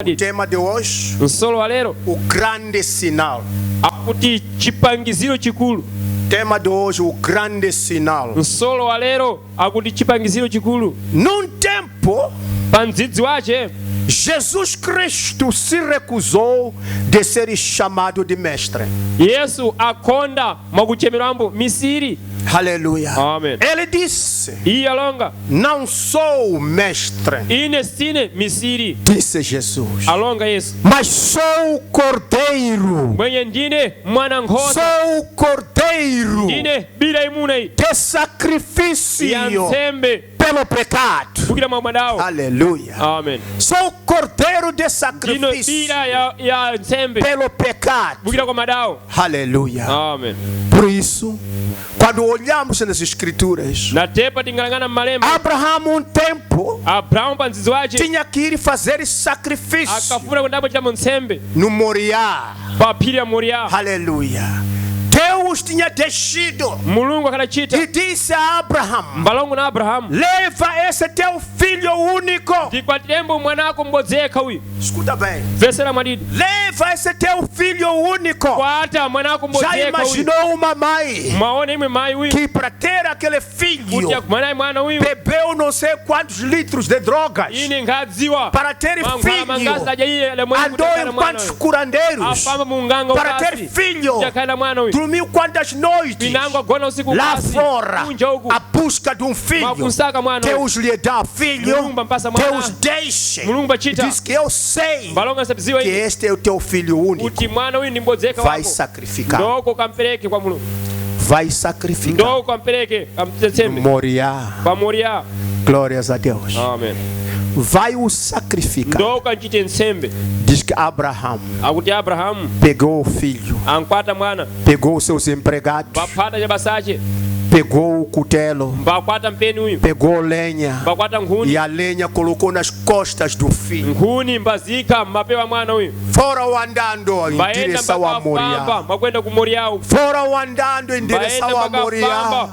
O tema de hoje, o grande sinal. Tema de hoje, o grande sinal. Num tempo, Jesus Cristo se recusou de ser chamado de mestre. Aleluia. Amen. Ele disse: não sou mestre. Disse Jesus. Mas sou o cordeiro. Sou o cordeiro de sacrifício pelo pecado. Aleluia. Amen. Sou o cordeiro de sacrifício pelo pecado. Aleluia. Amen. Por isso, quando olhamos nas escrituras, Abraão um tempo tinha que ir fazer sacrifício no Moriá. Aleluia. Deus tinha descido e disse a Abraão: leva esse teu filho único. Escuta bem. Leva esse teu filho único. Já imaginou uma mãe que para ter aquele filho bebeu não sei quantos litros de drogas? Para ter filho andou em quantos curandeiros? Para ter filho dormiu quantas noites lá fora a busca de um filho? Deus lhe dá filho. Deus deixa e diz que eu sei que este é o teu filho único. Vai sacrificar. Vai sacrificar. Moriá. Glórias a Deus. Amen. Vai o sacrificar. Diz que Abraão pegou o filho, pegou os seus empregados, pegou o cutelo, pegou lenha, e a lenha colocou nas costas do filho. Foram andando em direção a Moriá. Foram andando em direção a Moriá.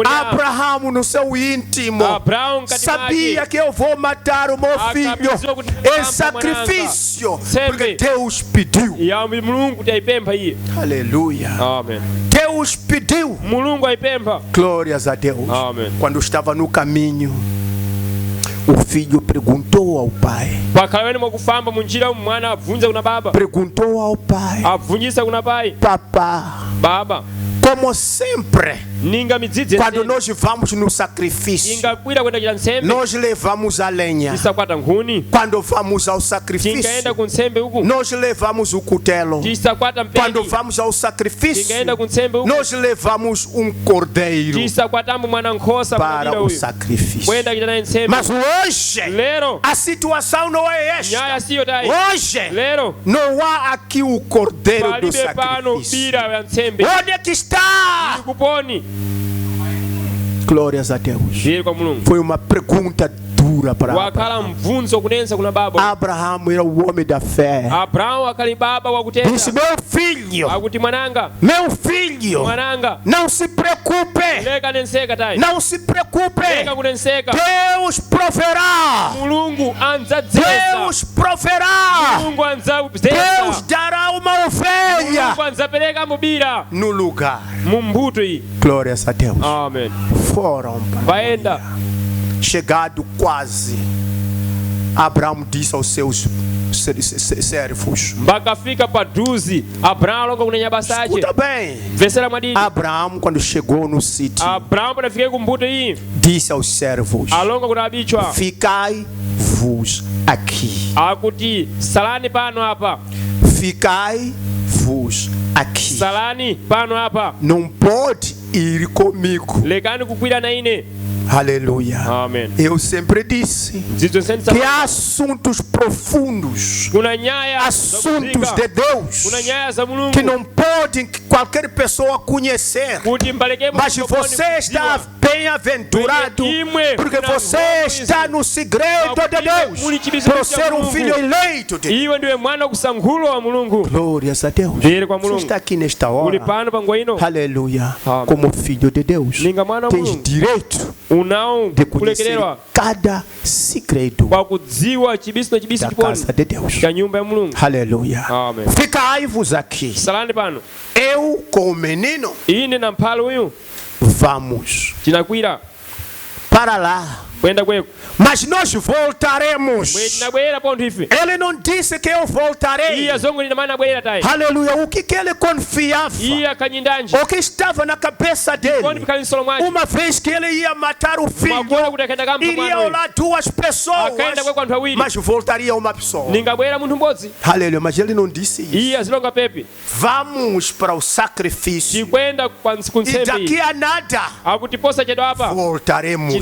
Abraão, no seu íntimo, sabia que eu vou matar o meu filho em sacrifício, porque Deus pediu. Aleluia. Amen. Deus pediu. Glórias a Deus. Amen. Quando estava no caminho, o filho perguntou ao pai. Perguntou ao pai: Papá, como sempre, quando nós vamos no sacrifício, nós levamos a lenha. Quando vamos ao sacrifício, nós levamos o cutelo. Quando vamos ao sacrifício, nós levamos um cordeiro para o sacrifício. Mas hoje a situação não é esta. Hoje não há aqui o cordeiro do sacrifício. Onde é que está? Glórias a Deus. Foi uma pergunta dura para Abraão. Abraão era o homem da fé. Disse: meu filho, não se preocupe. Não se preocupe. Deus proverá. Deus proverá. Deus dará uma ovelha no lugar. Glórias a Deus. Amen. Foram para chegado quase, Abraão disse aos seus servos: escuta bem. Abraão, quando chegou no sítio, disse aos servos: ficai-vos aqui. Ficai-vos aqui. Não pode ir comigo. Aleluia. Amen. Eu sempre disse que há assuntos profundos, assuntos de Deus, que não podem qualquer pessoa conhecer. Mas você está bem-aventurado, porque você está no segredo de Deus, por ser um filho eleito de Deus. Glórias a Deus. Você está aqui nesta hora, aleluia, como filho de Deus. Tens direito de conhecer cada segredo da casa de Deus. Aleluia. Ficai-vos aqui. Eu com o menino vamos para lá. Mas nós voltaremos. Ele não disse que eu voltarei. Aleluia. O que ele confiava? O que estava na cabeça dele? Uma vez que ele ia matar o filho, iriam lá 2 pessoas, mas voltaria uma pessoa. Aleluia. Mas ele não disse isso. Vamos para o sacrifício. E daqui a nada voltaremos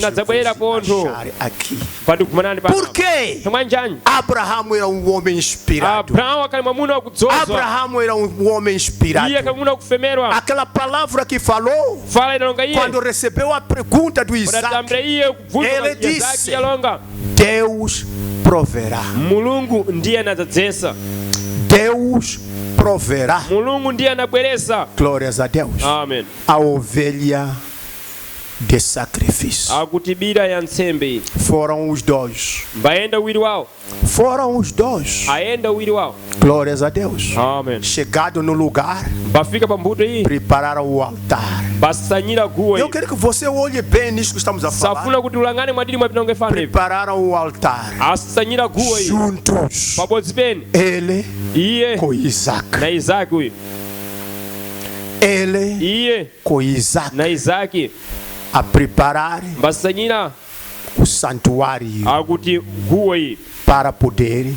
aqui. Por quê? Abraão era um homem inspirado. Abraão era um homem inspirado. Aquela palavra que falou, quando recebeu a pergunta do Isaac, ele disse: Deus proverá. Deus proverá. Glórias a Deus. Amém. A ovelha de sacrifício. Foram os 2. Foram os 2. Glórias a Deus. Amém. Chegado no lugar, prepararam o altar. Eu quero que você olhe bem nisso que estamos a falar. Prepararam o altar juntos. Ele com Isaac. Ele com Isaac. A preparar o santuário para poder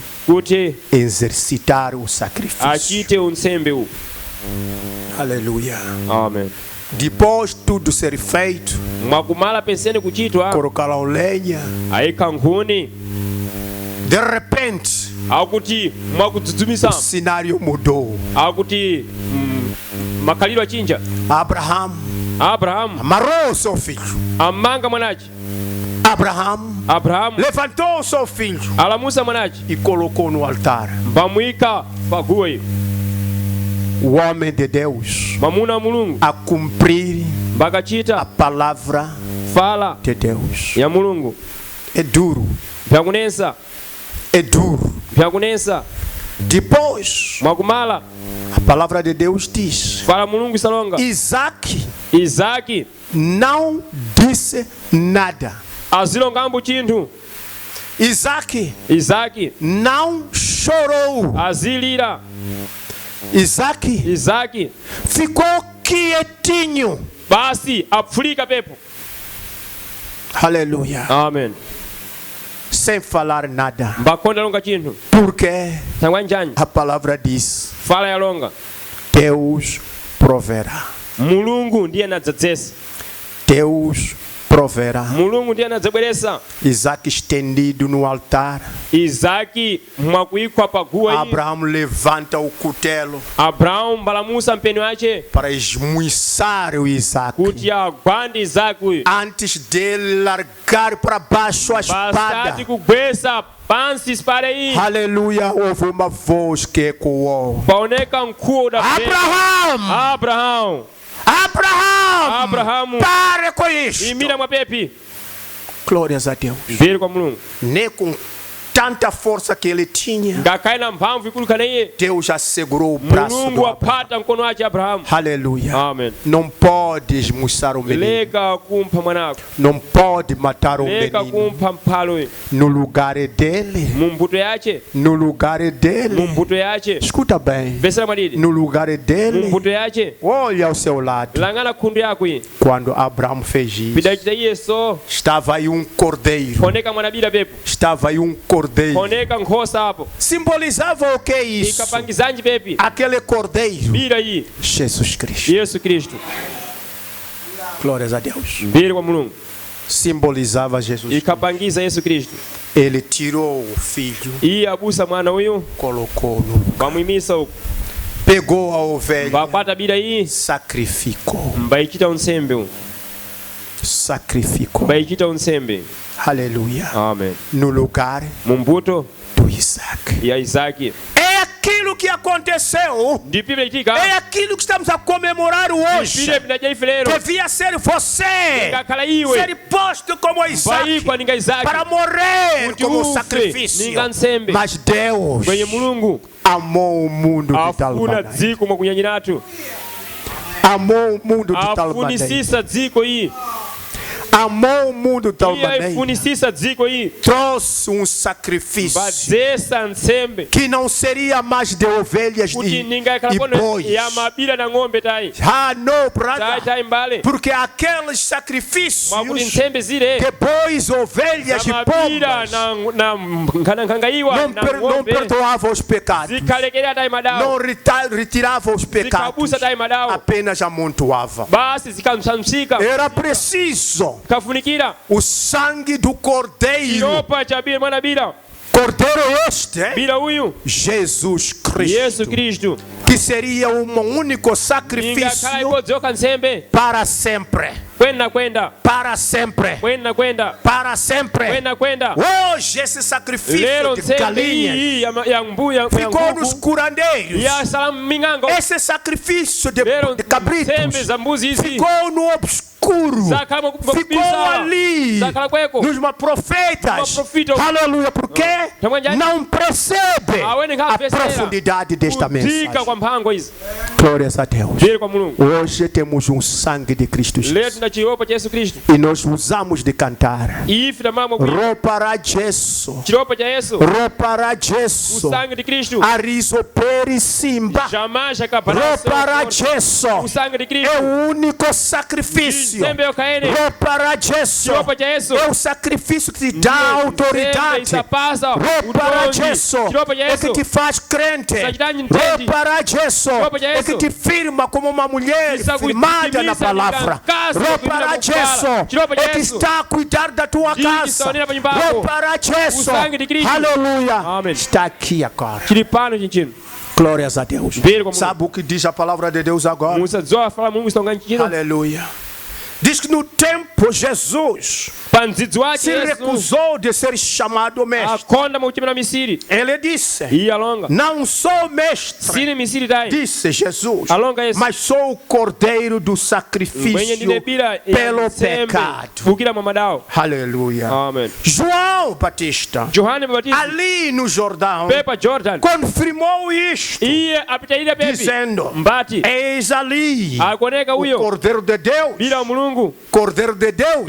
exercitar o sacrifício. Aleluia. Amém. Depois tudo ser feito, colocaram lenha. De repente, o cenário mudou. Abraão amarrou seu filho. Abraão levantou seu filho e colocou no altar. O homem de Deus a cumprir a palavra de Deus. É duro. É duro. Depois, a palavra de Deus diz: Isaac não disse nada. Isaac não chorou. Isaac ficou quietinho. Aleluia. Amém. Sem falar nada. Porque a palavra diz: Deus proverá. Deus proverá. Isaac estendido no altar. Abraão levanta o cutelo para esmiuçar o Isaac. Antes dele largar para baixo a espada, aleluia, houve uma voz que ecoou: Abraão, pare com isso. Glórias a Deus. Nem com tanta força que ele tinha, Deus já segurou o braço do Abraão. Aleluia. Amém. Não pode esmiuçar o menino. Não pode matar o menino. No lugar dele. No lugar dele. Escuta bem. No lugar dele. Olha ao seu lado. Quando Abraão fez isso, estava aí um cordeiro. Estava aí um cordeiro. Simbolizava o que é isso? Aquele cordeiro, Jesus Cristo. Glórias a Deus. Simbolizava Jesus Cristo. Ele tirou o filho, colocou no lugar. Pegou a ovelha, sacrificou. Aleluia. Amém. No lugar do Isaac. É aquilo que aconteceu aconteceu é aquilo que estamos a comemorar hoje. Devia ser você ser posto como Isaac para morrer como sacrifício. Mas Deus amou o mundo de tal maneira. Amou o mundo de tal maneira. Amou o mundo de tal maneira. Trouxe um sacrifício que não seria mais de ovelhas e bois. Ah, não, brother. Porque aqueles sacrifícios de bois, ovelhas e pombas não perdoavam os pecados. Não retiravam os pecados. Apenas amontoavam. Era preciso o sangue do Cordeiro. Cordeiro este, Jesus Cristo, que seria um único sacrifício para sempre. Para sempre. Para sempre. Hoje esse sacrifício de galinhas ficou nos curandeiros. Esse sacrifício de cabritos ficou no obscuro. Ficou ali nos profetas. Aleluia. Porque não percebe a profundidade desta mensagem. Glórias a Deus. Hoje temos um sangue de Cristo Jesus. E nós usamos de cantar. Roupa Jesu. Roupa Jesu. Ariso simba. Roupa Jesu. É o único sacrifício. Roupa Jesu. É o sacrifício que te dá autoridade. Roupa Jesu. É que te faz crente. Roupa Jesu. É que te firma como uma mulher firmada na palavra. Roupa Jesu. É que está a cuidar da tua casa. Roupa Jesu. Aleluia. Está aqui agora. Glórias a Deus. Sabe o que diz a palavra de Deus agora? Aleluia. Diz que no tempo Jesus se recusou de ser chamado mestre. Ele disse: não sou mestre, disse Jesus, mas sou o cordeiro do sacrifício pelo pecado. Aleluia. João Batista, ali no Jordão, confirmou isto, dizendo: eis ali o Cordeiro de Deus. Cordeiro de Deus.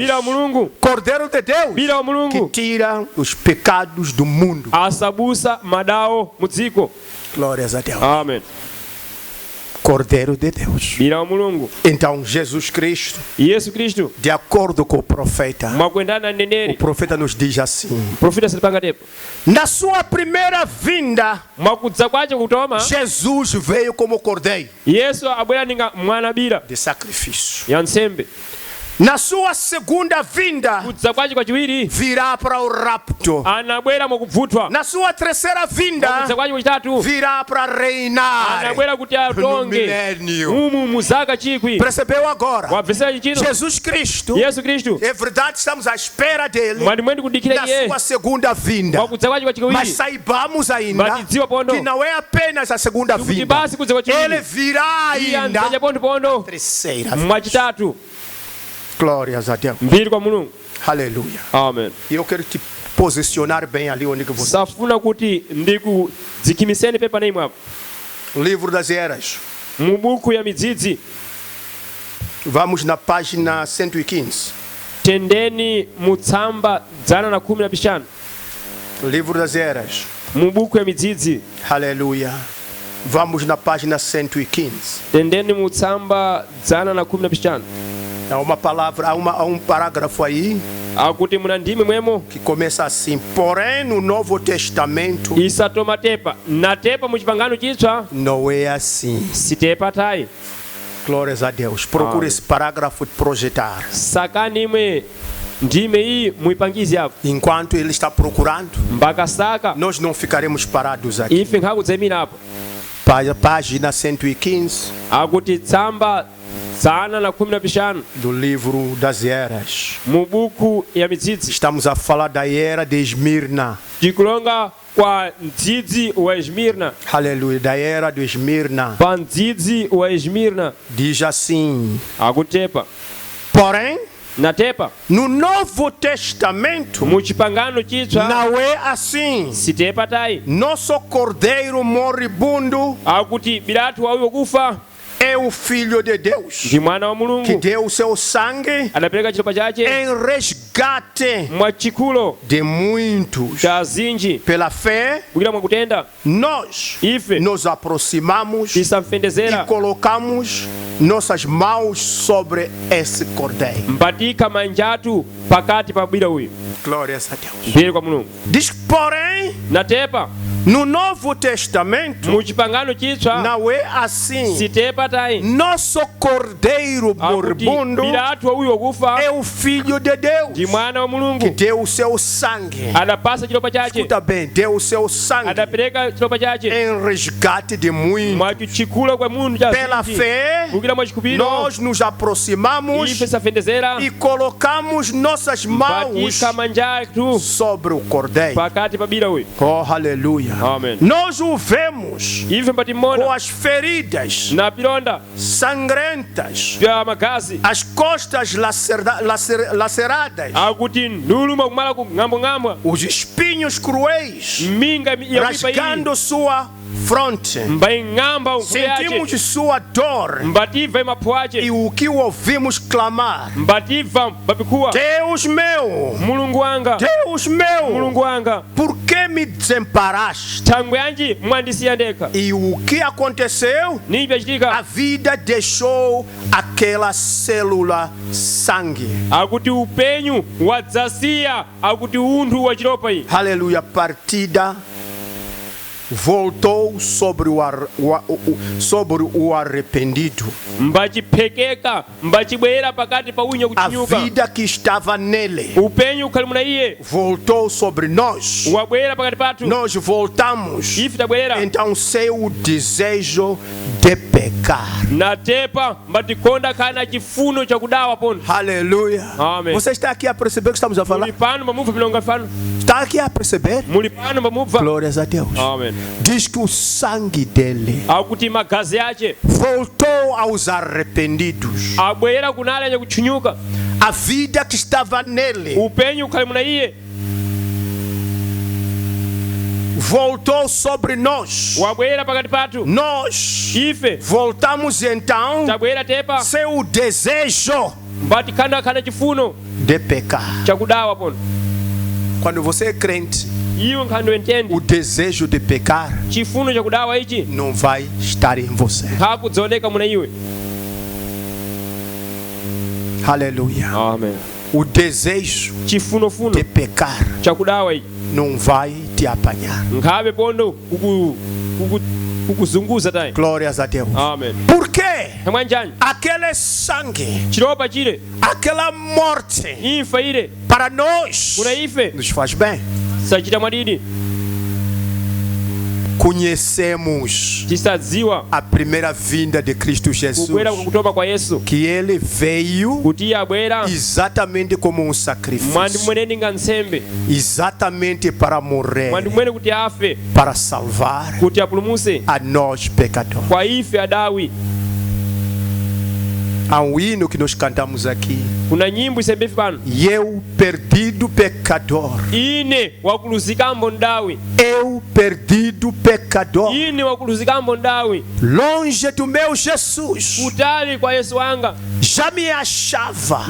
Cordeiro de Deus que tira os pecados do mundo. Glórias a Deus. Amém. Cordeiro de Deus. Então Jesus Cristo, de acordo com o profeta, o profeta nos diz assim: na sua primeira vinda, Jesus veio como cordeiro de sacrifício. Na sua segunda vinda, virá para o rapto. Na sua terceira vinda, virá para reinar no milênio. Percebeu agora? Jesus Cristo, é verdade, estamos à espera dele na sua segunda vinda. Mas saibamos ainda que não é apenas a segunda vinda. Ele virá ainda na terceira vinda. Glórias a Deus. Aleluia. Amém. E eu quero te posicionar bem ali onde que você está. Livro das Eras. Vamos na página 115. Livro das Eras. Aleluia. Vamos na página 115. Há uma palavra, há um parágrafo aí que começa assim: porém no Novo Testamento não é assim. Glórias a Deus. Procure esse parágrafo de projetar. Enquanto ele está procurando, nós não ficaremos parados aqui. Página 115. do livro das eras. Estamos a falar da era de Esmirna. Aleluia, da era de Esmirna. Diz assim: porém, no Novo Testamento não é assim. Nosso cordeiro moribundo é o Filho de Deus, que deu o seu sangue em resgate de muitos. Pela fé, nós nos aproximamos e colocamos nossas mãos sobre esse cordeiro. Glórias a Deus. Diz, porém, no Novo Testamento não é assim. Nosso cordeiro moribundo é o Filho de Deus, que deu o seu sangue. Escuta bem, deu o seu sangue em resgate de muitos. Pela fé, nós nos aproximamos e colocamos nossas mãos sobre o cordeiro. Oh, aleluia. Amen. Nós o vemos com as feridas sangrentas, as costas laceradas, os espinhos cruéis rasgando sua fronte. Sentimos sua dor e o que ouvimos clamar: Deus meu, Deus meu, por que me desamparaste? E o que aconteceu? A vida deixou aquela célula sangue. Aleluia, partida voltou sobre o arrependido. A vida que estava nele voltou sobre nós. Nós voltamos. Então seu desejo de pecar. Aleluia. Amen. Você está aqui a perceber o que estamos a falar? Está aqui a perceber? Glórias a Deus. Amen. Diz que o sangue dele voltou aos arrependidos. A vida que estava nele voltou sobre nós. Nós voltamos então seu desejo de pecar. Quando você é crente, o desejo de pecar não vai estar em você. Aleluia. Amen. O desejo de pecar não vai te apanhar. Glórias a Deus. Amen. Por quê? Aquele sangue, aquela morte para nós nos faz bem. Conhecemos a primeira vinda de Cristo Jesus, que ele veio exatamente como um sacrifício, exatamente para morrer, para salvar a nós pecadores. Há um hino que nós cantamos aqui: e eu perdido pecador, eu perdido pecador, longe do meu Jesus, já me achava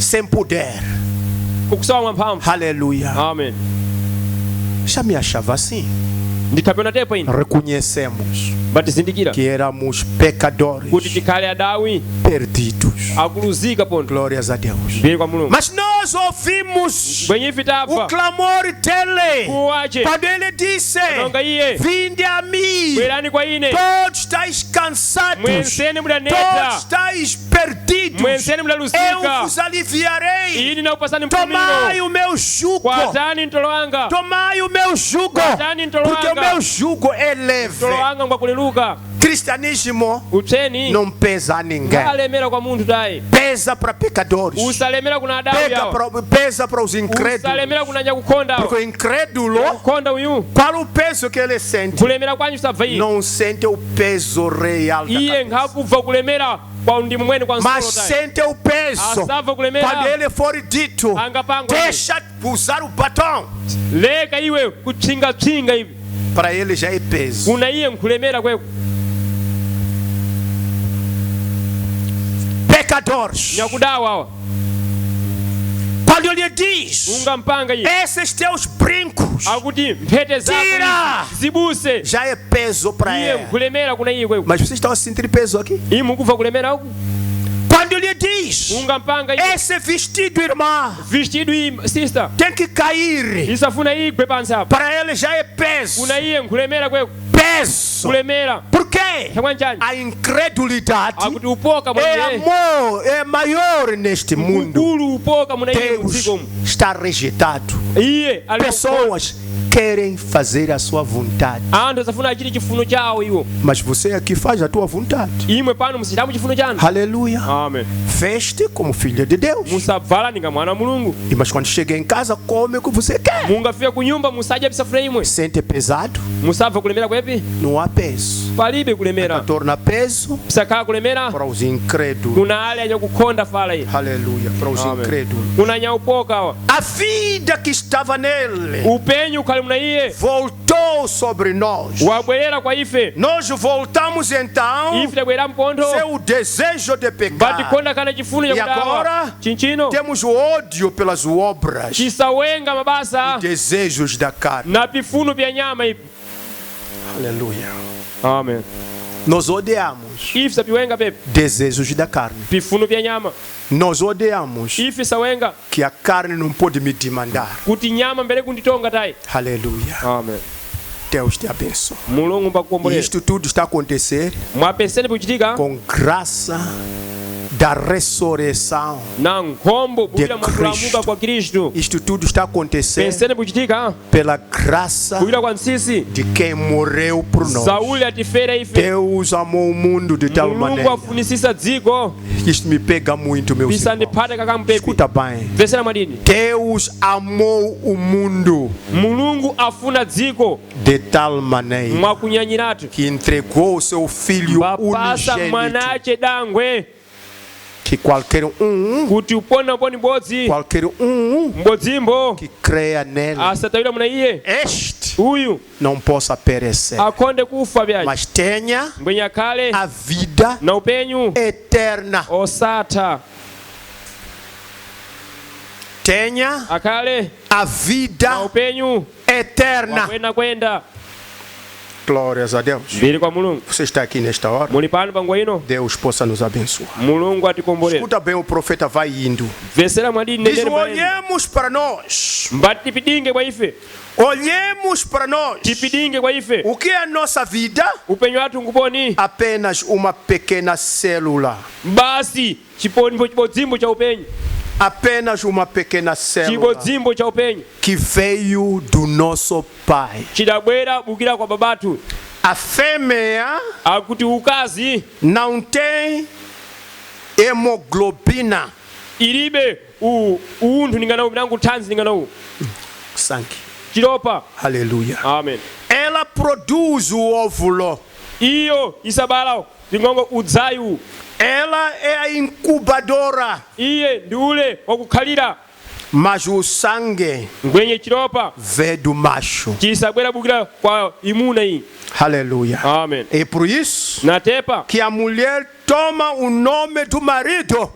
sem poder. Aleluia. Amen. Já me achava assim. Reconhecemos que éramos pecadores perdidos. Glórias a Deus. Mas nós ouvimos o clamor dele quando ele disse: vinde a mim, todos estáis cansados, todos estáis perdidos, eu vos aliviarei. Tomai o meu jugo, tomai o meu jugo, porque o meu jugo é leve. Cristianismo não pesa a ninguém. Pesa para pecadores. Pesa para os incrédulos. Porque o incrédulo, qual o peso que ele sente? Não sente o peso real da cabeça. Mas sente o peso quando ele for dito: deixa usar o batom. Para ele já é peso. Pecadores, quando ele diz: esses teus brincos, tira, já é peso para ele. Mas vocês estão a sentir peso aqui? Quando ele diz: esse vestido, irmã, tem que cair, para ele já é peso. Peso. Por quê? A incredulidade é maior neste mundo. Deus está rejeitado. Pessoas querem fazer a sua vontade, mas você aqui faz a tua vontade. Aleluia. Amém. Veste como filha de Deus. Mas quando chega em casa, come o que você quer. Sente pesado? Não há peso. Torna peso para os incrédulos. Aleluia. Para os incrédulos. A vida que estava nele voltou sobre nós. Nós voltamos então seu desejo de pecar. E agora temos o ódio pelas obras e desejos da carne. Aleluia. Amém. Nós odiamos desejos da carne. Nós odiamos que a carne não pode me demandar. Aleluia. Amém. Deus te abençoe. E isto tudo está a acontecer com graça da ressurreição de Cristo. Isto tudo está a acontecer pela graça de quem morreu por nós. Deus amou o mundo de tal maneira. Isto me pega muito, meu Senhor. Escuta bem. Deus amou o mundo de tal maneira que entregou o seu Filho unigênito, que qualquer um que creia nele, este não possa perecer, mas tenha a vida eterna. Tenha a vida eterna. Glórias a Deus. Você está aqui nesta hora. Deus possa nos abençoar. Escuta bem, o profeta vai indo. Diz: olhemos para nós. Olhemos para nós. O que é a nossa vida? Apenas uma pequena célula. Apenas uma pequena célula que veio do nosso Pai. A fêmea não tem hemoglobina, sangue. Aleluia. Amém. Ela produz o óvulo. Ela é a incubadora. Mas o sangue vem do macho. Aleluia. Amém. É por isso que a mulher toma o nome do marido.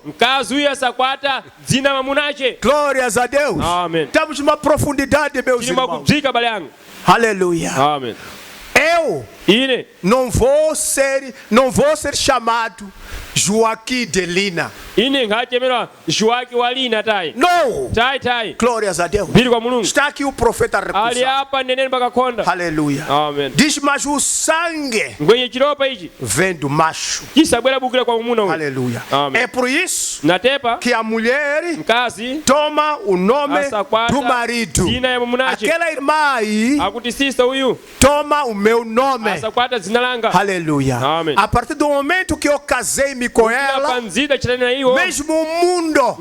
Glórias a Deus. Amém. Estamos numa profundidade, meus irmãos. Aleluia. Amém. Eu não vou ser chamado Joaquim de Lina. Ine ngachemerwa Joaquim walina tai. No. Tai. Glórias a Deus. Está aqui o profeta recusado. Ali hapa nenene bakakonda. Aleluia. Amen. Diz, mas o sangue ngwenye chiropa ichi vem do macho. Kisabwera bukira kwa mumuna. Aleluia. Amen. É por isso natepa que a mulher mkazi toma o nome do marido. Aquela irmã aí akuti sister huyu toma o meu nome. Asakwata zina langa. Aleluia. Amen. A partir do momento que eu casei-me com ela, mesmo o mundo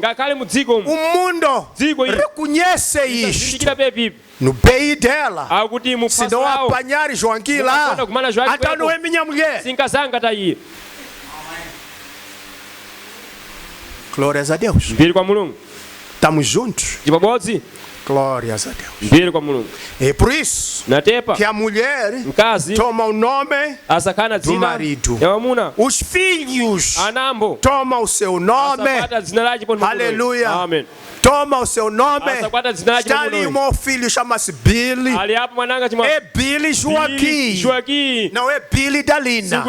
reconhece isto. No BI dela, se não apanhar Joaquim lá, até não é minha mulher. Glórias a Deus. Estamos juntos. Glórias a Deus. É por isso que a mulher toma o nome do marido. Os filhos tomam o seu nome. Aleluia. Amen. Toma o seu nome. Está ali o meu filho, chama-se Billy. É Billy Joaquim. Não é Billy da Lina.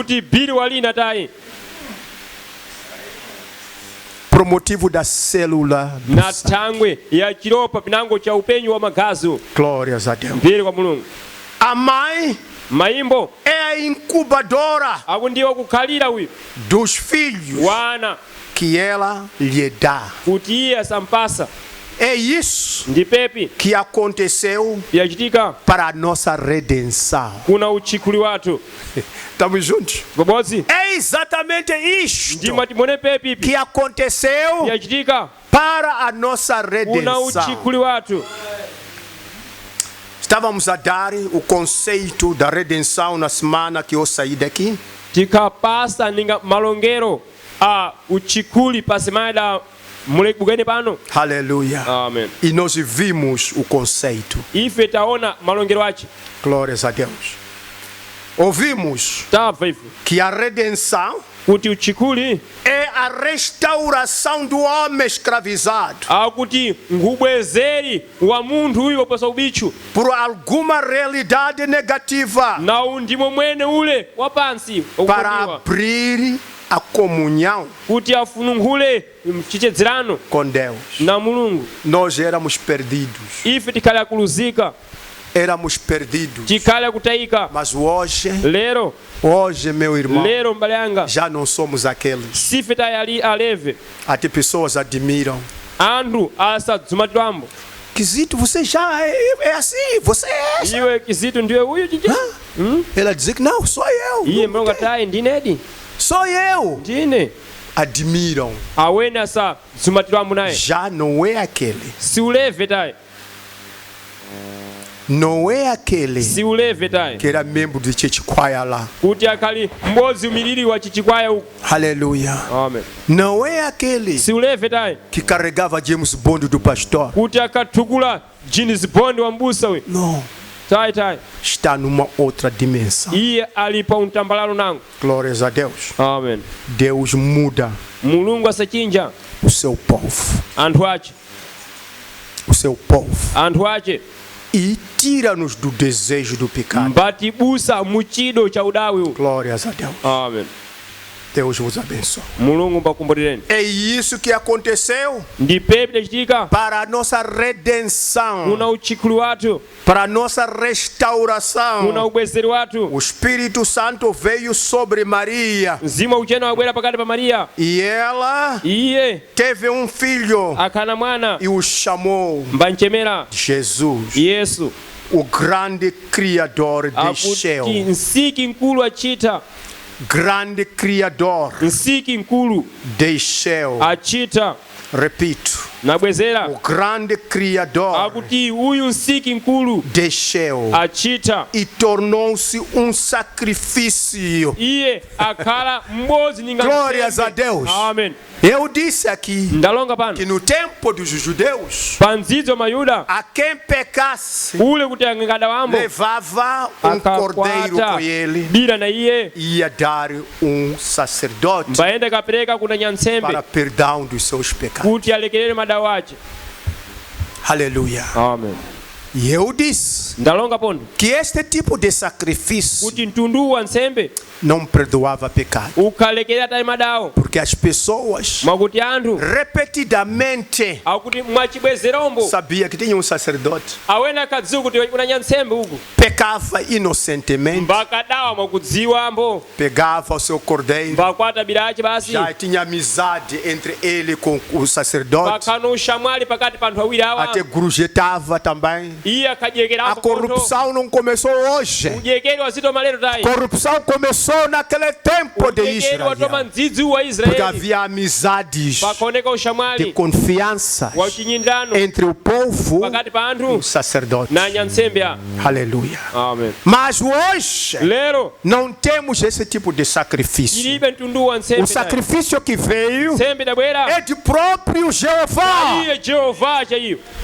Por motivo da célula na tangwe ya chiropa pinango cha upenyu wa magazo. Glórias a Deus. A mãe maimbo é a incubadora akundiwa kukalira uyu dos filhos wana que ela lhe dá. Kutia sampasa. É isso ndipepi que aconteceu para a nossa redenção. Kuna uchikuli watu. Estamos juntos? É exatamente isto que aconteceu para a nossa redenção. Estávamos a dar o conceito da redenção na semana que eu saí daqui. Tikapasa ninga malongero a uchikuli pasemada. Aleluia. Amen. E nós vimos o conceito. Glórias a Deus. Ouvimos que a redenção é a restauração do homem escravizado por alguma realidade negativa para abrir a comunhão com Deus. Nós éramos perdidos. Éramos perdidos. Mas hoje, meu irmão, já não somos aqueles. Até pessoas admiram. Quisito, você já é assim, você é essa. Ela diz que não, sou eu. Sou eu. Admiram. Já não é aquele. Não é aquele que era membro de Chichikwaya lá. Aleluia. Amen. Não é aquele que carregava James Bond do pastor. Não. Está numa outra dimensão. Glórias a Deus. Amen. Deus muda o seu povo. O seu povo. E tira-nos do desejo do pecado. Glórias a Deus. Amen. Deus vos abençoe. É isso que aconteceu para a nossa redenção, para a nossa restauração. O Espírito Santo veio sobre Maria e ela teve um filho e o chamou Jesus, o grande Criador do céu. Grande Criador do céu. Repito. O grande Criador do céu. E tornou-se um sacrifício. Glórias a Deus. Amen. Eu disse aqui que no tempo dos judeus, a quem pecasse levava um cordeiro com ele e ia dar um sacerdote para perdão dos seus pecados. Aleluia. Amen. E eu disse que este tipo de sacrifício não perdoava pecado. Porque as pessoas repetidamente sabiam que tinha um sacerdote. Pecava inocentemente. Pegava o seu cordeiro. Já tinha amizade entre ele com o sacerdote. Até grujetava também. A corrupção não começou hoje. A corrupção começou naquele tempo de Israel. Porque havia amizades de confiança entre o povo e o sacerdote. Aleluia. Amen. Mas hoje não temos esse tipo de sacrifício. O sacrifício que veio é de próprio Jeová.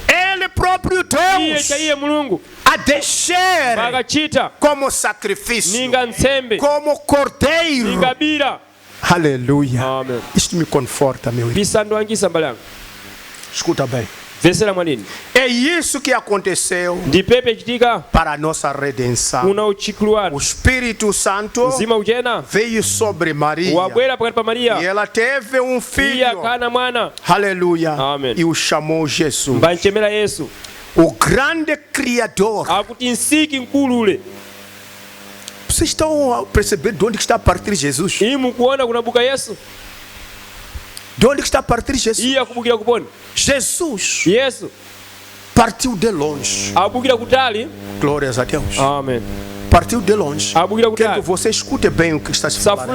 Ele próprio Deus a deixar como sacrifício, como cordeiro. Aleluia. Amen. Isto me conforta, meu irmão. Escuta bem. É isso que aconteceu para a nossa redenção. O Espírito Santo veio sobre Maria e ela teve um filho. Aleluia. Amen. E o chamou Jesus. O grande Criador. Vocês estão a perceber de onde está a partir Jesus? De onde está a partir Jesus? Jesus partiu de longe. Glórias a Deus. Amen. Partiu de longe. Quero que você escute bem o que está se falando.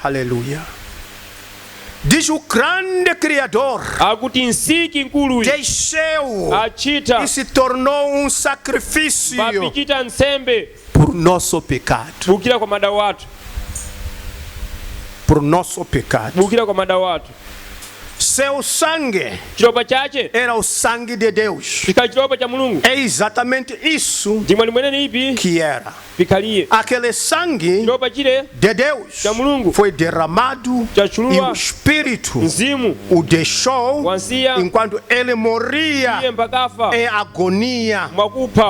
Aleluia. Diz o grande Criador desceu e se tornou um sacrifício por nosso pecado. Por nosso pecado. Seu sangue era o sangue de Deus. É exatamente isso que era. Aquele sangue de Deus foi derramado e o Espírito o deixou enquanto ele morria em agonia.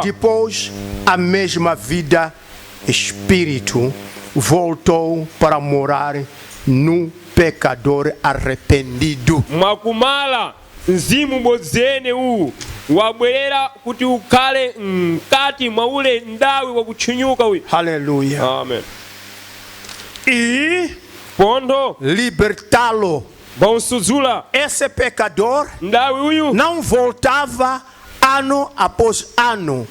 Depois, a mesma vida, Espírito voltou para morar no pecador arrependido. Nzimu bozene u wabwera kuti ukale mkati maule ndawi wa kuchunyuka wi. Aleluia. Amen. E pondo libertá-lo. Esse pecador não voltava ano após ano.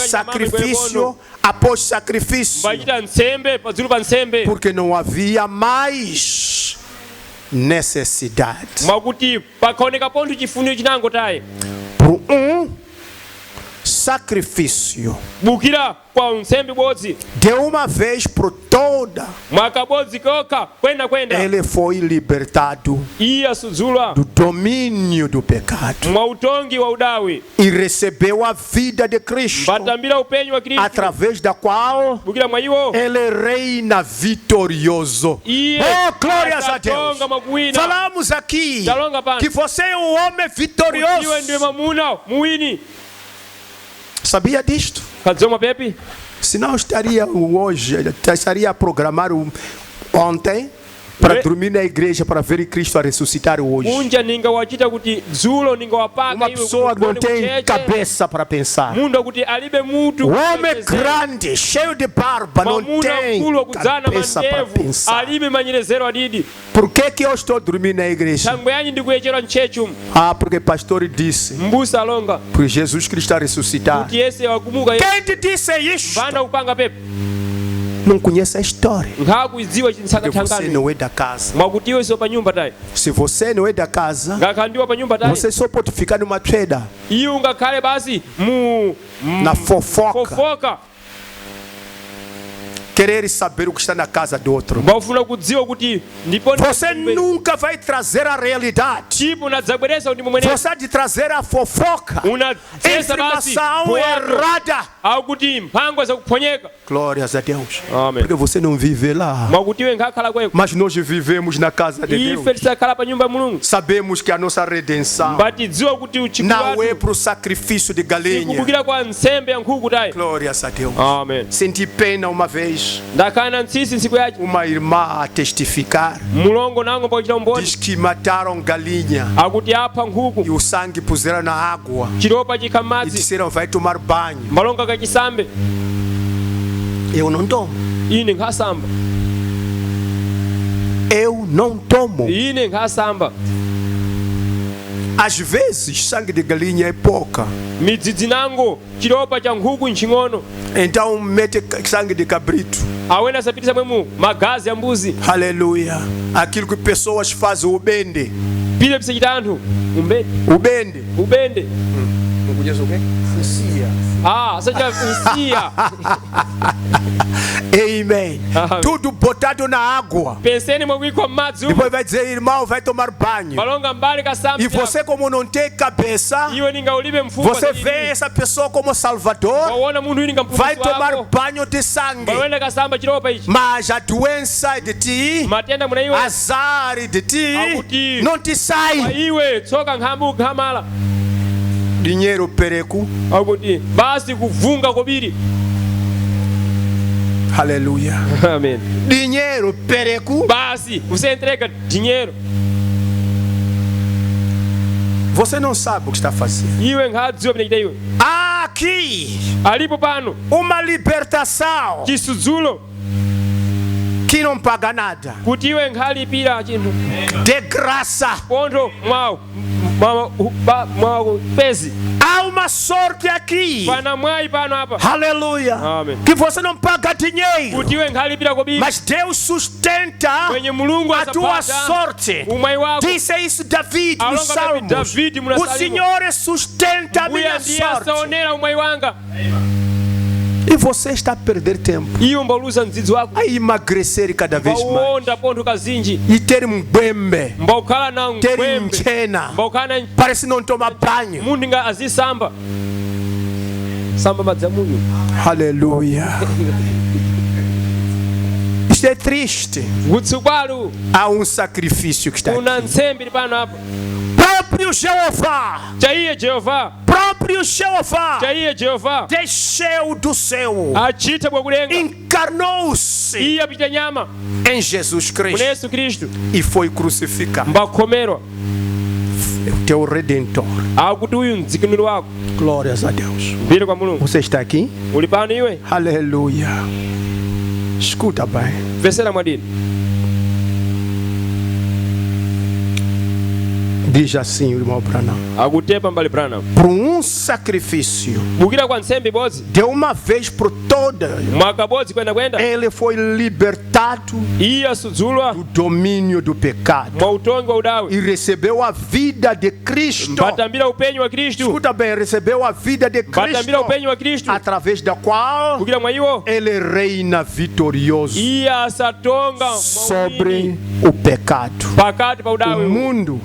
Sacrifício após sacrifício. Porque não havia mais necessidade. Por um sacrifício de uma vez por toda, ele foi libertado do domínio do pecado e recebeu a vida de Cristo, através da qual ele reina vitorioso. Oh, glórias a Deus. Falamos aqui que você é um homem vitorioso. Sabia disto? Senão estaria a programar ontem para dormir na igreja para ver Cristo a ressuscitar hoje. Uma pessoa não tem cabeça para pensar. Um homem grande, cheio de barba, não tem cabeça para pensar. Por que eu estou dormindo na igreja? Porque o pastor disse. Porque Jesus Cristo está ressuscitado. Quem te disse isso? Não conhece a história. Porque você não é da casa. Se você não é da casa, você só pode ficar numa treda, na fofoca, querer saber o que está na casa do outro. Você nunca vai trazer a realidade. Você vai trazer a fofoca, a informação errada. Glórias a Deus. Amém. Porque você não vive lá. Mas nós vivemos na casa de Deus. Sabemos que a nossa redenção não é para o sacrifício de galinha. Glórias a Deus. Amém. Senti pena uma vez. Uma irmã a testificar. Diz que mataram galinha. E o sangue puseram na água. E disseram vai tomar banho. Eu não tomo. Eu não tomo. Às vezes sangue de galinha é pouca. Então mete sangue de cabrito. Aleluia. Aquilo que pessoas fazem o bende. O bende. Não conhece o quê? Fucia. Amen. Tudo botado na água. Depois vai dizer, irmão, vai tomar banho. E você, como não tem cabeça, você vê essa pessoa como salvador, vai tomar banho de sangue. Mas a doença é de ti, azar é de ti, não te sai. Dinheiro pereco. Aleluia. Amém. Dinheiro pereco. Você entrega dinheiro. Você não sabe o que está fazendo. Aqui uma libertação que não paga nada. De graça. Há uma sorte aqui. Aleluia. Amém. Que você não paga dinheiro, mas Deus sustenta a tua sorte. Disse isso David nos Salmos. O Senhor sustenta a minha sorte. E você está a perder tempo a emagrecer cada vez mais e ter um bembe, ter um chena, parece não tomar banho. Aleluia. Isto é triste. Há um sacrifício que está aqui. Próprio Jeová desceu do céu, encarnou-se em Jesus Cristo e foi crucificado. O teu Redentor. Glórias a Deus. Você está aqui? Aleluia. Escuta bem. Diz assim, irmão Branham. Por um sacrifício de uma vez por todas, ele foi libertado do domínio do pecado e recebeu a vida de Cristo. Escuta bem, recebeu a vida de Cristo, através da qual ele reina vitorioso sobre o pecado, o mundo,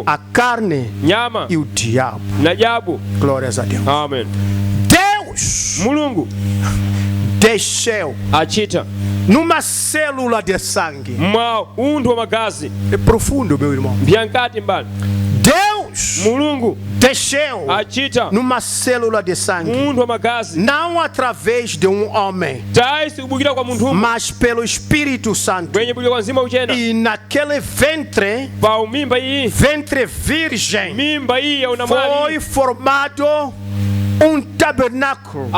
a carne e o diabo. Glórias a Deus. Amém. Deus desceu numa célula de sangue. É profundo, meu irmão. Deus desceu numa célula de sangue, não através de um homem, mas pelo Espírito Santo. E naquele ventre virgem, foi formado um tabernáculo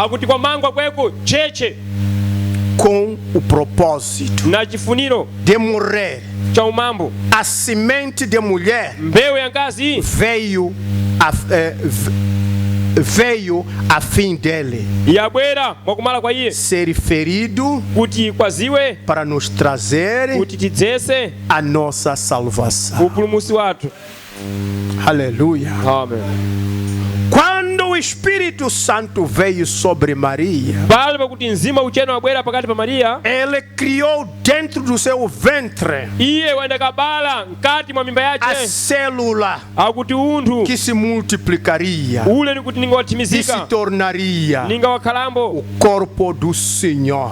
com o propósito de morrer. A semente de mulher veio a fim dele ser ferido para nos trazer a nossa salvação. Aleluia. Amém. Quando o Espírito Santo veio sobre Maria, ele criou dentro do seu ventre a célula que se multiplicaria e se tornaria o corpo do Senhor.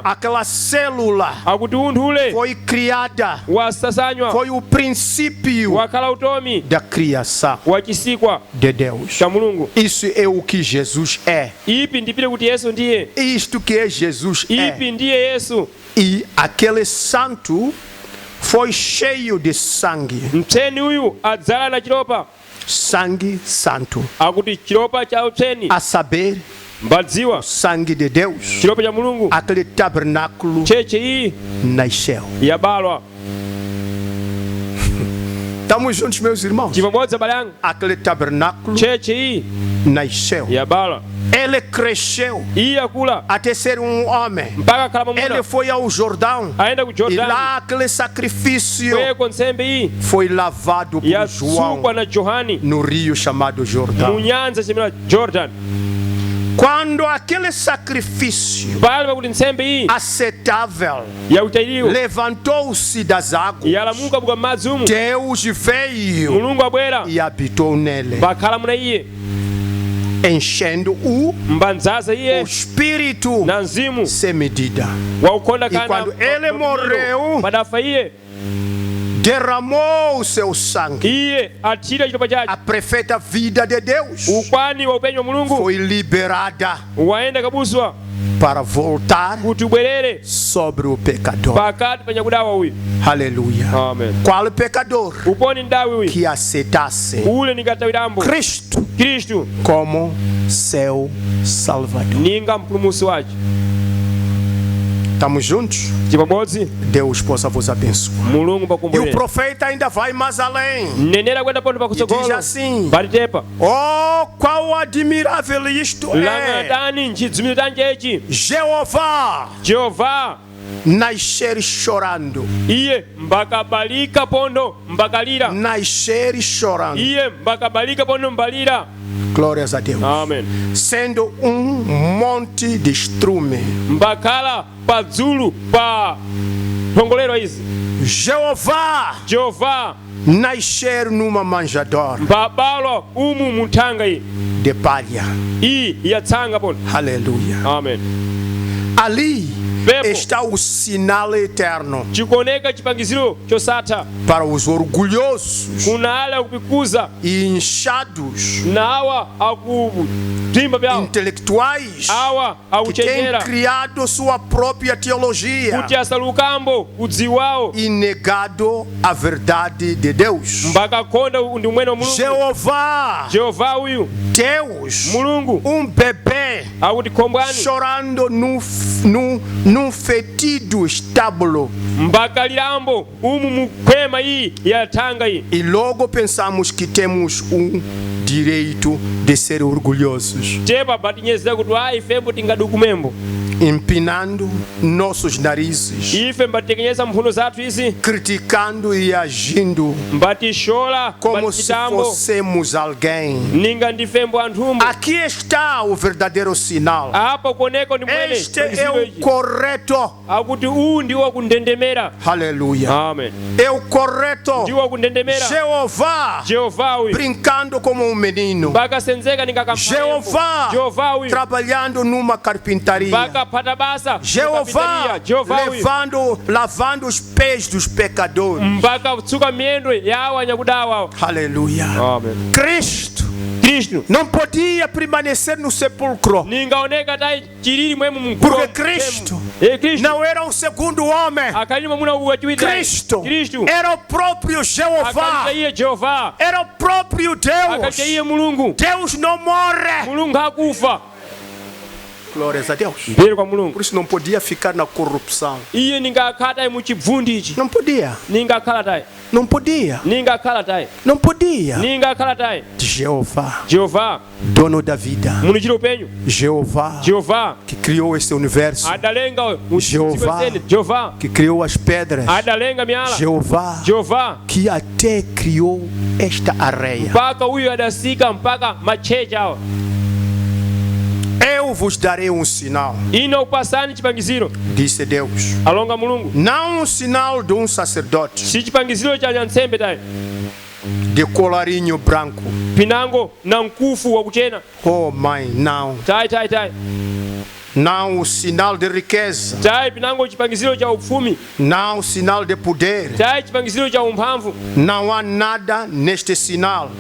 Aquela célula foi criada, foi o princípio da criação de Deus. Isso é o que Jesus é. Isto que é Jesus é. E aquele santo foi cheio de sangue. Sangue santo. A saber, sangue de Deus. Aquele tabernáculo nasceu. Estamos juntos, meus irmãos? Aquele tabernáculo nasceu. Ele cresceu até ser um homem. Ele foi ao Jordão. E lá aquele sacrifício foi lavado por João no rio chamado Jordão. Quando aquele sacrifício aceitável levantou-se das águas, Deus veio e habitou nele, enchendo o espírito sem medida. E quando ele morreu, derramou o seu sangue, a perfeita vida de Deus foi liberada para voltar sobre o pecador. Aleluia. Qual o pecador que aceitasse Cristo como seu Salvador? Estamos juntos? Deus possa vos abençoar. E o profeta ainda vai mais além. E diz assim: oh, qual admirável isto é! Jeová nascer chorando. Nascer chorando. Glórias a Deus. Amém. Sendo um monte de estrume. Jeová nascer numa manjedoura de palha. Aleluia. Amém. Ali está o sinal eterno para os orgulhosos e inchados, intelectuais que têm criado sua própria teologia e negado a verdade de Deus. Jeová, Deus, um bebê chorando num fetido estábulo. E logo pensamos que temos um direito de ser orgulhosos, empinando nossos narizes, criticando e agindo como se fôssemos alguém. Aqui está o verdadeiro sinal. Este é o correto. Aleluia. Amém. É o correto. Jeová brincando como um menino. Jeová trabalhando numa carpintaria. Jeová lavando os pés dos pecadores. Aleluia. Amém. Cristo não podia permanecer no sepulcro, porque Cristo não era um segundo homem. Cristo era o próprio Jeová. Era o próprio Deus. Deus não morre. Glórias a Deus. Por isso não podia ficar na corrupção. Não podia. Não podia. Não podia. Jeová, dono da vida. Jeová, que criou este universo. Jeová, que criou as pedras. Jeová, que até criou esta areia. Eu vos darei um sinal, disse Deus. Não um sinal de um sacerdote de colarinho branco. Oh mãe, não. Não o sinal de riqueza. Não o sinal de poder. Não há nada neste sinal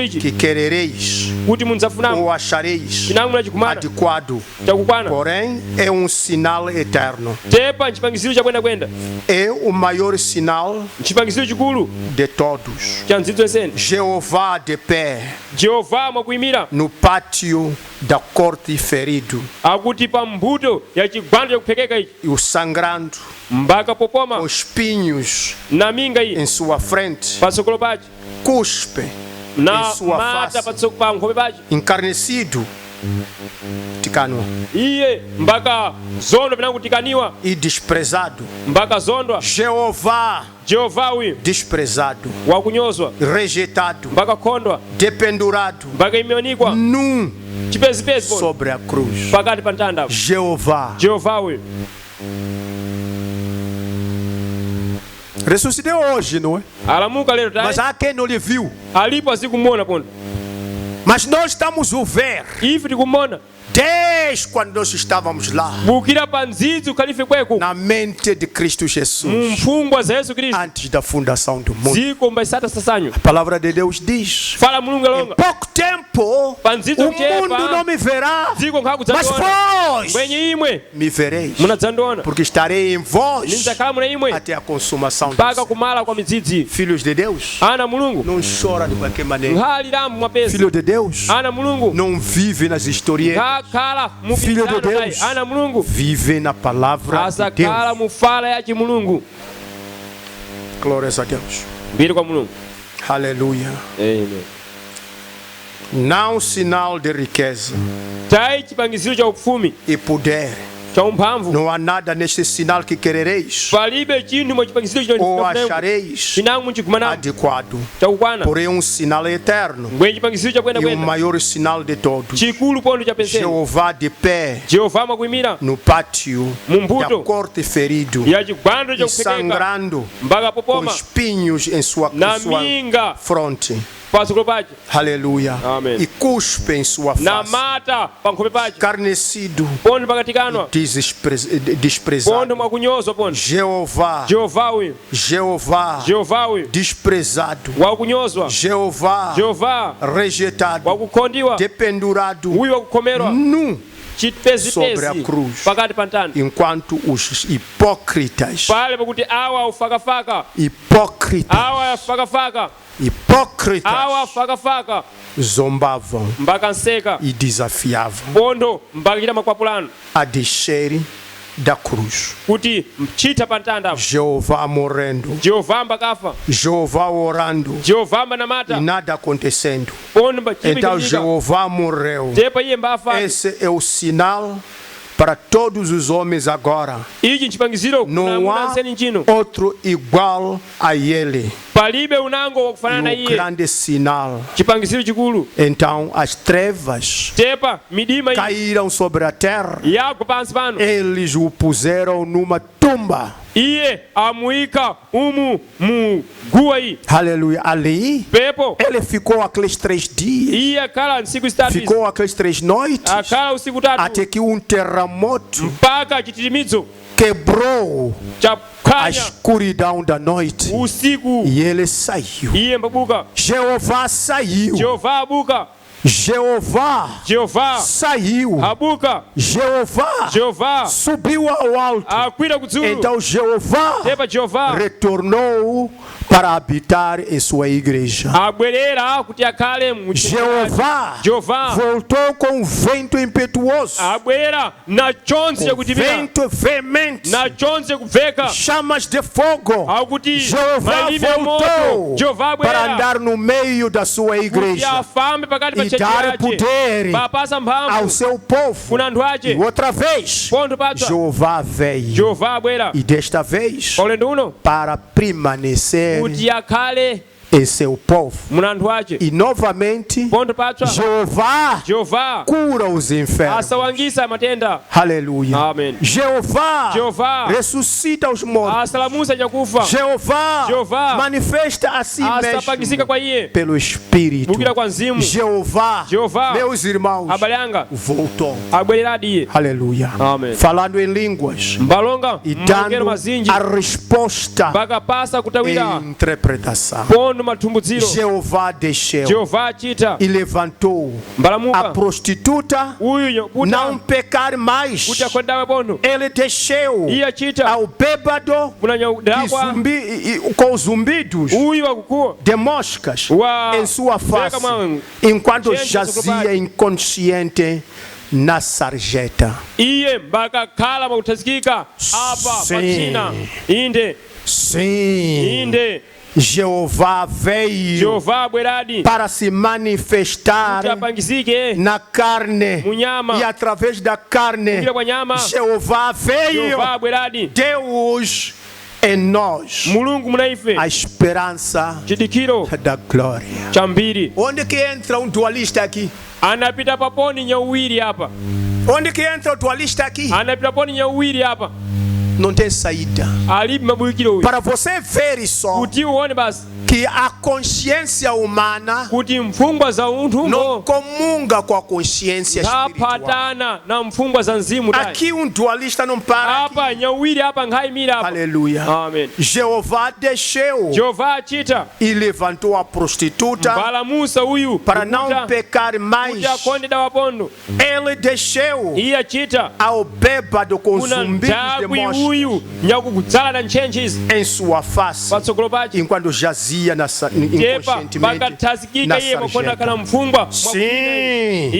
que querereis ou achareis adequado. Porém, é um sinal eterno. É o maior sinal de todos. Jeová de pé no pátio da corte ferido, e o sangrando, os espinhos em sua frente, cuspe em sua face, encarnecido, e desprezado. Jeová desprezado, rejeitado, dependurado num sobre a cruz. Jeová ressuscitou hoje, não é? Mas há quem não lhe viu. Mas nós estamos a ver desde quando nós estávamos lá, na mente de Cristo Jesus, antes da fundação do mundo. A palavra de Deus diz: em pouco tempo o mundo não me verá, mas vós me vereis, porque estarei em vós até a consumação dos séculos. Filhos de Deus não choram de qualquer maneira. Filho de Deus não vive nas historietas. Filho de Deus vive na palavra de Deus. Glórias a Deus. Aleluia. Não sinal de riqueza e poder. Não há nada neste sinal que querereis ou achareis adequado. Porém, um sinal eterno e o maior sinal de todos. Jeová de pé no pátio da corte ferido e sangrando, com espinhos em sua fronte. Aleluia. E cuspe em sua face, escarnecido e desprezado. Jeová desprezado. Jeová rejeitado, dependurado nu sobre a cruz, enquanto os hipócritas zombavam e desafiavam a descer da cruz. Jeová morrendo, Jeová orando e nada acontecendo. Então Jeová morreu. Esse é o sinal para todos os homens agora. Não há outro igual a ele. E o grande sinal. Então as trevas caíram sobre a terra. Eles o puseram numa tumba. Aleluia. Ali ele ficou aqueles 3 dias. Ficou aqueles 3 noites. Até que um terremoto quebrou a escuridão da noite e ele saiu. Jeová saiu. Jeová saiu. Jeová subiu ao alto. Então Jeová retornou para habitar em sua igreja. Jeová voltou com um vento impetuoso, com vento veemente, chamas de fogo. Jeová voltou para andar no meio da sua igreja e dar poder ao seu povo. E outra vez, Jeová veio, e desta vez para permanecer em seu povo. E novamente, Jeová cura os enfermos. Aleluia. Amen. Jeová ressuscita os mortos. Jeová manifesta a si mesmo pelo Espírito. Jeová, meus irmãos, voltou. Aleluia. Amen. Falando em línguas e dando a resposta em interpretação. Jeová desceu e levantou a prostituta não pecar mais. Ele desceu ao bêbado com zumbidos de moscas em sua face, enquanto jazia inconsciente na sarjeta. Sim. Jeová veio para se manifestar na carne, e através da carne Jeová veio. Deus em nós, a esperança da glória. Onde que entra um dualista aqui? Onde que entra o dualista aqui? Não tem saída. Para você ver só que a consciência humana não comunga com a consciência espiritual. Aqui um dualista não para aqui. Aleluia. Amen. Jeová desceu e levantou a prostituta para não pecar mais. Ele desceu ao bêbado com zumbidos de moscas em sua face, enquanto jazia inconscientemente na sarjeta. Sim,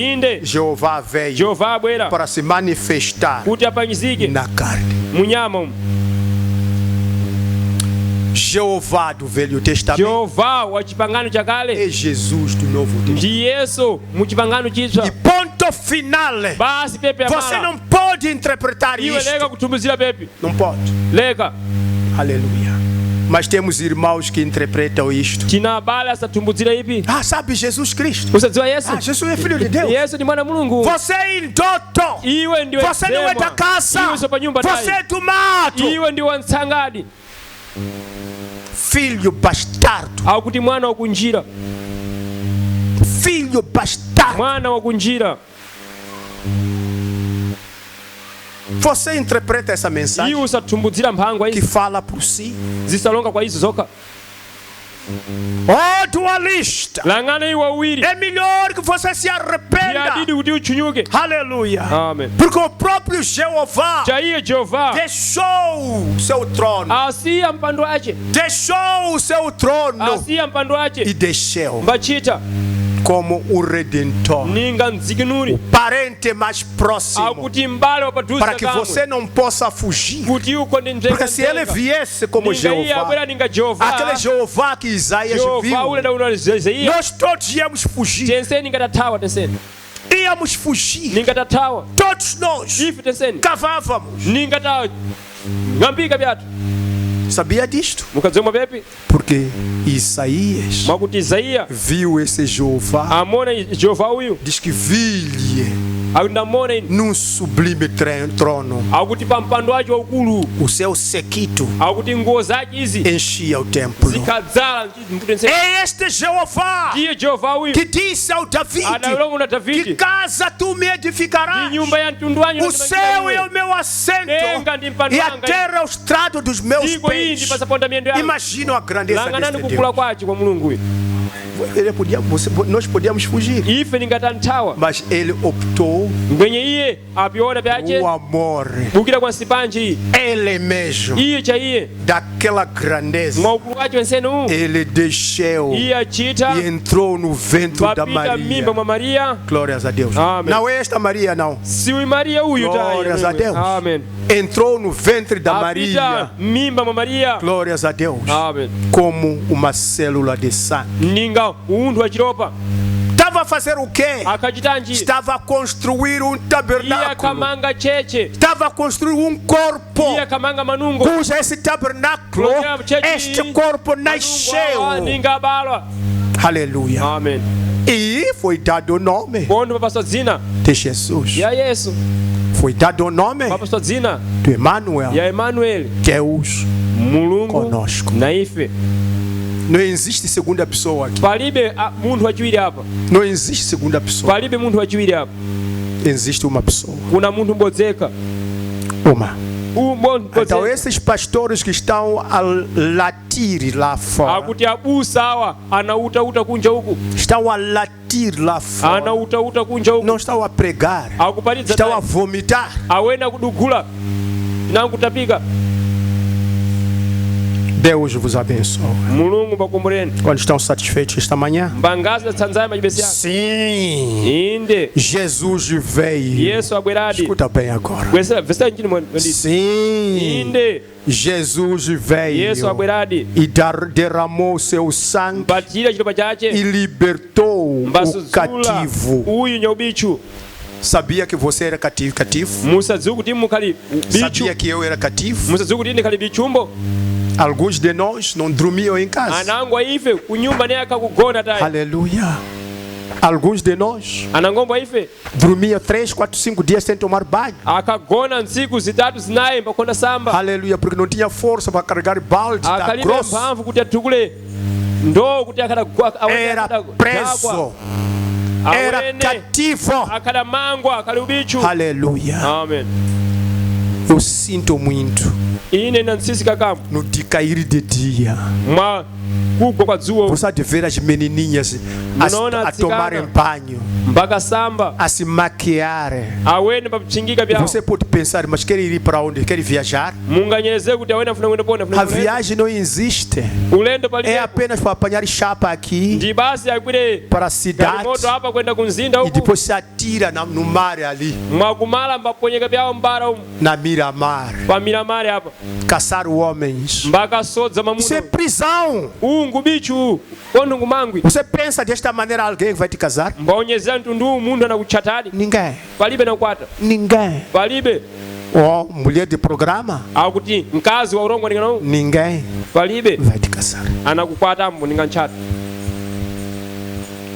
Jeová veio para se manifestar na carne. Jeová do Velho Testamento é Jesus do Novo Testamento. E ponto final. Você não pode interpretar isso. Não pode. Aleluia. Mas temos irmãos que interpretam isto. Sabe Jesus Cristo? Jesus é filho de Deus. Você é indoto. Você não é da casa. Você é do mato. Filho bastardo. Filho bastardo. Você interpreta essa mensagem que fala por si? Oh, dualista, é melhor que você se arrependa. Aleluia. Amen. Porque o próprio Jeová deixou seu trono. Deixou o seu trono e desceu como o Redentor, o parente mais próximo, para que você não possa fugir. Porque se ele viesse como Jeová, aquele Jeová que Isaías viu, nós todos íamos fugir. Íamos fugir. Todos nós cavávamos. Sabia disto? Porque Isaías viu esse Jeová. Diz que vi-lhe num sublime trono. O seu séquito enchia o templo. É este Jeová que disse ao David: que casa tu me edificarás? O céu é o meu assento e a terra é o estrado dos meus pés. Imagina a grandeza deste Deus. Nós podíamos fugir, mas ele optou o amor, ele mesmo, daquela grandeza, ele desceu e entrou no ventre da Maria. Glórias a Deus. Amém. Não é esta Maria, não. Glórias a Deus. Amém. Entrou no ventre da Maria. Glórias a Deus. Amém. Como uma célula de sangue. Estava a fazer o quê? Estava a construir um tabernáculo. Estava a construir um corpo. Cuja esse tabernáculo, este corpo nasceu. Aleluia. Amém. E foi dado o nome de Jesus. Foi dado o nome de Emmanuel. Deus conosco. Não existe segunda pessoa aqui. Não existe segunda pessoa. Existe uma pessoa. Uma. Então esses pastores que estão a latir lá fora, estão a latir lá fora, não estão a pregar, estão a vomitar. Deus vos abençoe. Quando estão satisfeitos esta manhã? Sim. Jesus veio. Escuta bem agora. Sim. Jesus veio e derramou seu sangue e libertou o cativo. Sabia que você era cativo? Sabia que eu era cativo? Alguns de nós não dormiam em casa. Aleluia. Alguns de nós dormiam 3, 4, 5 dias sem tomar banho. Aleluia, porque não tinha força para carregar balde da grosso. Era preso. Era cativo. Aleluia. Amém. Eu sinto muito no decair de dia. Você há de ver as menininhas a tomarem banho, a se maquiar. Você pode pensar, mas quer ir para onde? Quer viajar? A viagem não existe. É apenas para apanhar chapa aqui para a cidade e depois se atira no mar ali, na Miramar, caçar homens. Isso é prisão. Você pensa desta maneira alguém vai te casar? Ninguém. Ninguém. Oh, mulher de programa? Ninguém vai te casar.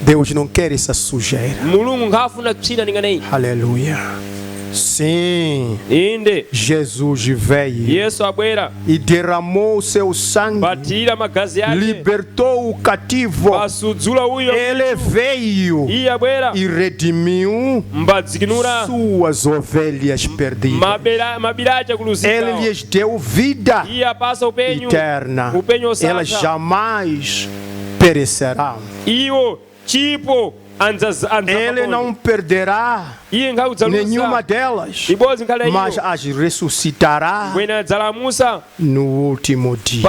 Deus não quer essa sujeira. Aleluia. Sim. Jesus veio e derramou seu sangue, libertou o cativo. Ele veio e redimiu suas ovelhas perdidas. Ele lhes deu vida eterna. Elas jamais perecerão. Ele não perderá nenhuma delas, mas as ressuscitará no último dia.